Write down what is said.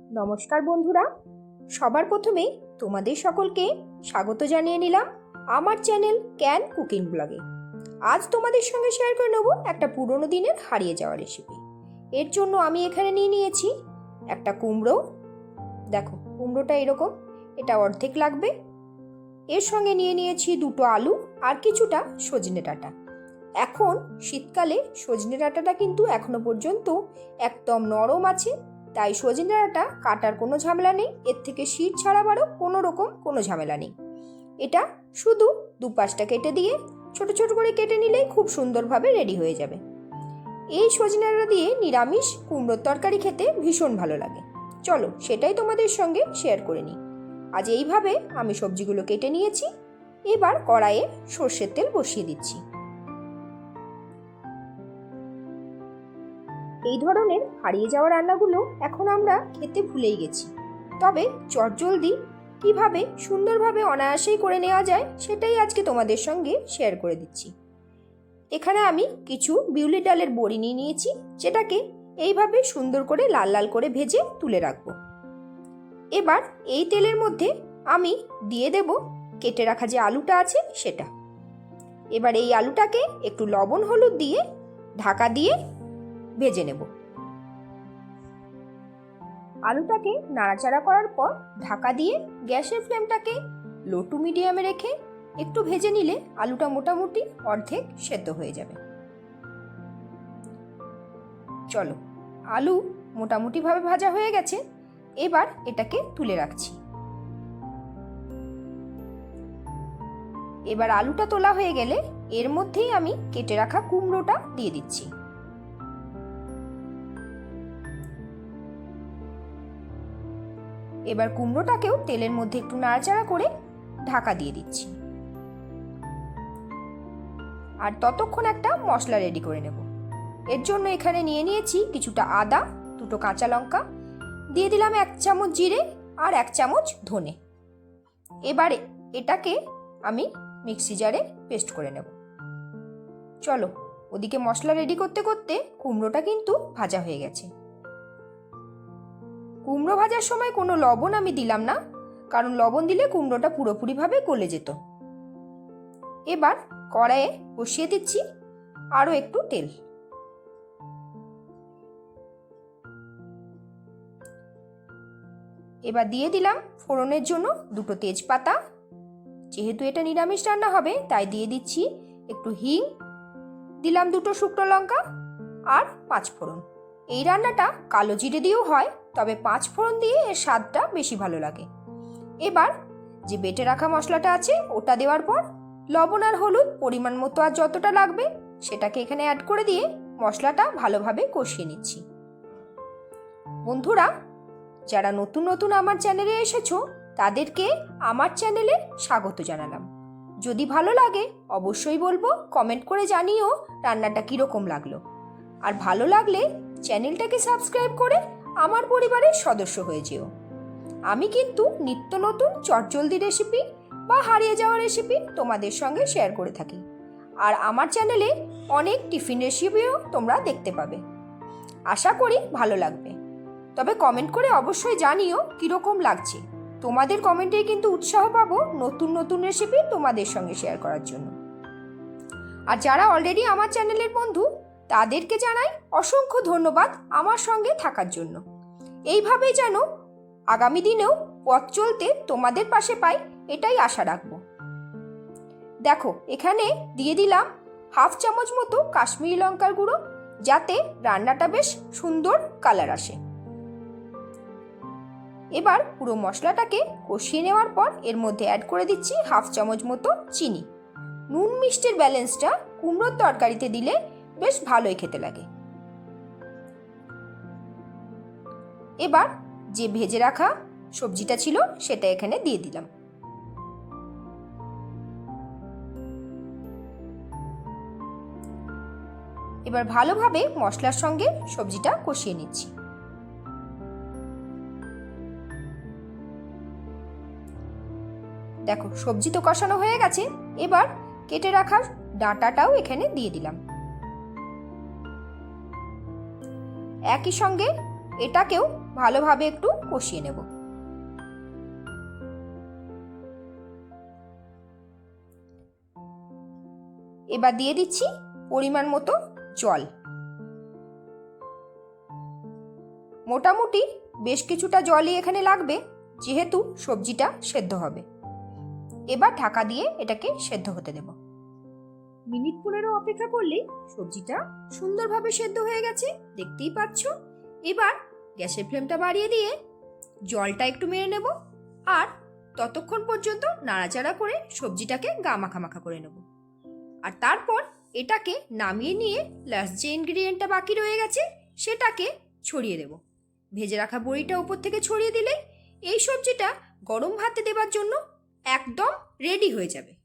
নমস্কার বন্ধুরা, সবার প্রথমেই তোমাদের সকলকে স্বাগত জানিয়ে নিলাম আমার চ্যানেল ক্যান কুকিং ব্লগে। আজ তোমাদের সঙ্গে শেয়ার করে নেব একটা পুরনো দিনের হারিয়ে যাওয়া রেসিপি। এর জন্য আমি এখানে নিয়ে নিয়েছি একটা কুমড়ো। দেখো কুমড়োটা এরকম, এটা অর্ধেক লাগবে। এর সঙ্গে নিয়ে নিয়েছি দুটো আলু আর কিছুটা সজনে ডাঁটা। এখন শীতকালে সজনে ডাঁটাটা কিন্তু এখনো পর্যন্ত একদম নরম আছে, তাই সজনে ডাঁটা কাটার কোনো ঝামেলা নেই। এর থেকে শীত ছাড়াবারও কোনো ঝামেলা নেই। এটা শুধু দুপাশটা কেটে দিয়ে ছোট ছোট করে কেটে নিলেই খুব সুন্দরভাবে রেডি হয়ে যাবে। এই সজনে ডাঁটা দিয়ে নিরামিষ কুমড়োর তরকারি খেতে ভীষণ ভালো লাগে। চলো সেটাই তোমাদের সঙ্গে শেয়ার করে নিই। আজ এইভাবে আমি সবজিগুলো কেটে নিয়েছি। এবার কড়াইয়ে সর্ষের তেল বসিয়ে দিচ্ছি। এই ধরনের হারিয়ে যাওয়া রান্নাগুলো এখন আমরা খেতে ভুলেই গেছি, তবে চটজলদি কিভাবে সুন্দরভাবে অনায়াসেই করে নেওয়া যায় সেটাই আজকে তোমাদের সঙ্গে শেয়ার করে দিচ্ছি। এখানে আমি কিছু বিউলির ডালের বড়ি নিয়ে নিয়েছি, যেটাকে এইভাবে সুন্দর করে লাল লাল করে ভেজে তুলে রাখবো। এবার এই তেলের মধ্যে আমি দিয়ে দেব কেটে রাখা যে আলুটা আছে সেটা। এবার এই আলুটাকে একটু লবণ হলুদ দিয়ে ঢাকা দিয়ে ভেজে নেব। আলুটাকে নাড়াচাড়া করার পর ঢাকা দিয়ে গ্যাসের ফ্লেমটাকে লো টু মিডিয়ামে রেখে একটু ভেজে নিলে আলুটা মোটামুটি অর্ধেক সেদ্ধ হয়ে যাবে। চলো, আলু মোটামুটিভাবে ভাজা হয়ে গেছে। এবার এটাকে তুলে রাখছি। এবার আলুটা তোলা হয়ে গেলে এর মধ্যেই আমি কেটে রাখা কুমড়োটা দিয়ে দিচ্ছি। এবার কুমড়োটাকেও তেলের মধ্যে একটু নাড়াচাড়া করে ঢাকা দিয়ে দিচ্ছি। আর ততক্ষণ একটা মশলা রেডি করে নেব। এর জন্য এখানে নিয়ে নিয়েছি কিছুটা আদা, দুটো কাঁচা লঙ্কা, দিয়ে দিলাম 1 চামচ জিরে আর 1 চামচ ধনে। এবারে এটাকে আমি মিক্সি জারে পেস্ট করে নেব। চলো, ওদিকে মশলা রেডি করতে করতে কুমড়োটা কিন্তু ভাজা হয়ে গেছে। কুমড়ো ভাজার সময় কোনো লবণ আমি দিলাম না, কারণ লবণ দিলে কুমড়োটা পুরোপুরিভাবে গলে যেত। এবার কড়াইয়ে বসিয়ে দিচ্ছি আরও একটু তেল। এবার দিয়ে দিলাম ফোড়নের জন্য দুটো তেজপাতা। যেহেতু এটা নিরামিষ রান্না হবে তাই দিয়ে দিচ্ছি একটু হিং, দিলাম দুটো শুকনো লঙ্কা আর 5 ফোড়ন। এই রান্নাটা কালো জিরে দিয়েও হয়, তবে 5 ফোড়ন দিয়ে এর স্বাদটা বেশি ভালো লাগে। এবার যে বেটে রাখা মশলাটা আছে ওটা দেওয়ার পর লবণ আর হলুদ পরিমাণ মতো আর যতটা লাগবে সেটাকে এখানে অ্যাড করে দিয়ে মশলাটা ভালোভাবে কষিয়ে নিচ্ছি। বন্ধুরা, যারা নতুন নতুন আমার চ্যানেলে এসেছো তাদেরকে আমার চ্যানেলে স্বাগত জানালাম। যদি ভালো লাগে অবশ্যই বলবো, কমেন্ট করে জানিও রান্নাটা কীরকম লাগলো। আর ভালো লাগলে চ্যানেলটাকে সাবস্ক্রাইব করে আমার পরিবারের সদস্য হয়ে যেও। আমি কিন্তু নিত্য নতুন চটজলদি রেসিপি বা হারিয়ে যাওয়া রেসিপি তোমাদের সঙ্গে শেয়ার করে থাকি। আর আমার চ্যানেলে অনেক টিফিন রেসিপিও তোমরা দেখতে পাবে। আশা করি ভালো লাগবে। তবে কমেন্ট করে অবশ্যই জানিও কীরকম লাগছে। তোমাদের কমেন্টেই কিন্তু উৎসাহ পাবো নতুন নতুন রেসিপি তোমাদের সঙ্গে শেয়ার করার জন্য। আর যারা অলরেডি আমার চ্যানেলের বন্ধু তাদেরকে জানাই অসংখ্য ধন্যবাদ আমার সঙ্গে থাকার জন্য। এইভাবেই যেন আগামী দিনেও পথ চলতে তোমাদের পাশে পাই, এটাই আশা রাখবো। দেখো এখানে দিয়ে দিলাম 1/2 চামচ মতো কাশ্মীরি লঙ্কার গুঁড়ো, যাতে রান্নাটা বেশ সুন্দর কালার আসে। এবার পুরো মশলাটাকে কষিয়ে নেওয়ার পর এর মধ্যে অ্যাড করে দিচ্ছি 1/2 চামচ মতো চিনি। নুন মিষ্টির ব্যালেন্সটা কুমড়োর তরকারিতে দিলে বেশ ভালোই খেতে লাগে। এবার যে ভেজে রাখা সবজিটা ছিল সেটা এখানে দিয়ে দিলাম। এবার ভালোভাবে মশলার সঙ্গে সবজিটা কষিয়ে নিচ্ছি। দেখো সবজি তো কষানো হয়ে গেছে। এবার কেটে রাখার ডাঁটাটাও এখানে দিয়ে দিলাম। একই সঙ্গে এটাকেও ভালোভাবে একটু কষিয়ে নেব। এবার দিয়ে দিচ্ছি পরিমাণ মতো জল। মোটামুটি বেশ কিছুটা জলই এখানে লাগবে, যেহেতু সবজিটা সেদ্ধ হবে। এবার ঢাকা দিয়ে এটাকে সেদ্ধ হতে দেব। মিনিট 15 অপেক্ষা করলেই সবজিটা সুন্দরভাবে সেদ্ধ হয়ে গেছে, দেখতেই পাচ্ছ। এবার গ্যাসের ফ্লেমটা বাড়িয়ে দিয়ে জলটা একটু মেরে নেব, আর ততক্ষণ পর্যন্ত নাড়াচাড়া করে সবজিটাকে গা মাখা মাখা করে নেব। আর তারপর এটাকে নামিয়ে নিয়ে লাস্ট যে ইনগ্রিডিয়েন্টটা বাকি রয়ে গেছে সেটাকে ছড়িয়ে দেব। ভেজে রাখা বড়িটা উপর থেকে ছড়িয়ে দিলেই এই সবজিটা গরম ভাতে দেবার জন্য একদম রেডি হয়ে যাবে।